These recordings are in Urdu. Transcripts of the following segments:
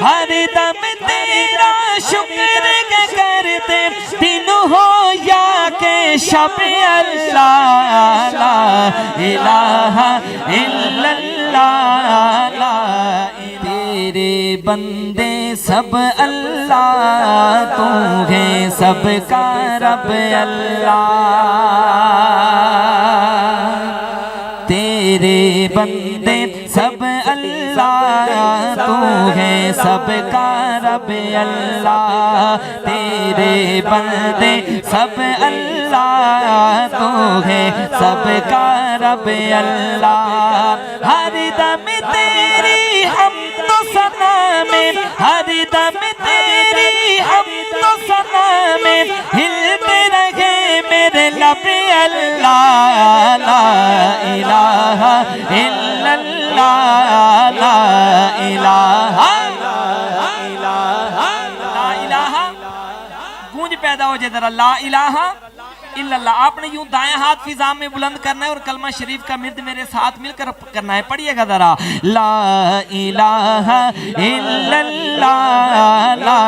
ہر دم تیرا شکر کرتے دن ہو یا کہ شب اللہ لا الہ الا اللہ لا تیرے بندے سب اللہ تو ہے سب کا رب اللہ تیرے بندے سب اللہ تو ہے سب کا رب اللہ تیرے بندے سب اللہ تو ہے سب کا رب اللہ ہر دم تیری حمد و ثنا میں ہر دم تیری حمد و ثنا میں ہلتے رہے میرے لب اللہ لا الہ الا اللہ لا الہ لا الہ گونج پیدا ہو جائے ذرا لا الہ الا اللہ آپ نے یوں دائیں ہاتھ فضا میں بلند کرنا ہے اور کلمہ شریف کا مرد میرے ساتھ مل کر کرنا ہے پڑھئے گا ذرا لا الہ الا اللہ لا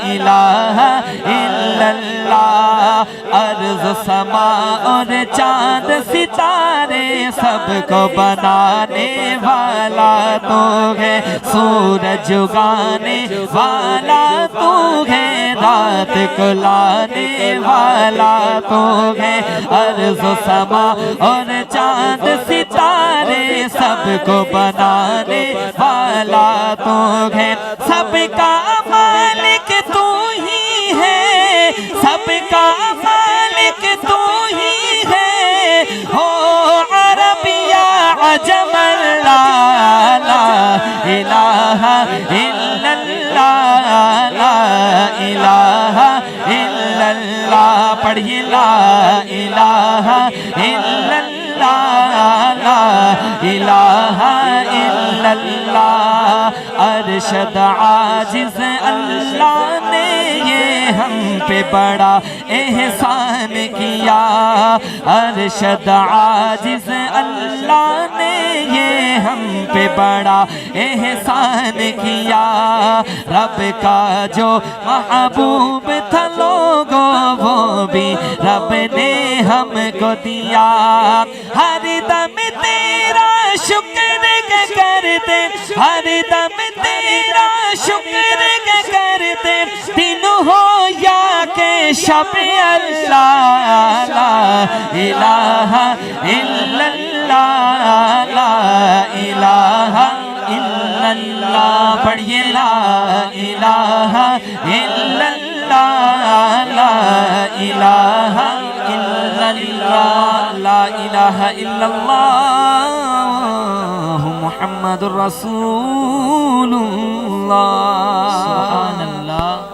الہ الا اللہ ارض سما اور چاند ستارے سب کو بنانے والا تو ہے سورج اگانے والا تو ہے رات کو لانے والا تو ہے ارض و سما اور چاند ستارے سب کو بنانے والا تو ہے سب کا مالک تو ہی ہے سب کا مالک تو ہی ہے ہو عرب یا عجم لا الہ الا اللہ لا الہ الا اللہ پڑھئے لا الہ الا اللہ لا الہ الا اللہ ارشد عاجز اللہ نے یہ ہم پہ بڑا احسان کیا ارشد عاجز اللہ نے یہ ہم پہ بڑا احسان کیا رب کا جو محبوب تھا لوگوں وہ بھی رب نے ہم کو دیا ہر دم تیرا شکر کرتے ہر دم تیرا شکر کرتے دن ہو یا کہ شب اللہ لا الہ الا اللہ لا الہ الا اللہ پڑھئے لا الہ الا اللہ لا الہ الا اللہ لا الہ الا اللہ محمد رسول اللہ سبحان اللہ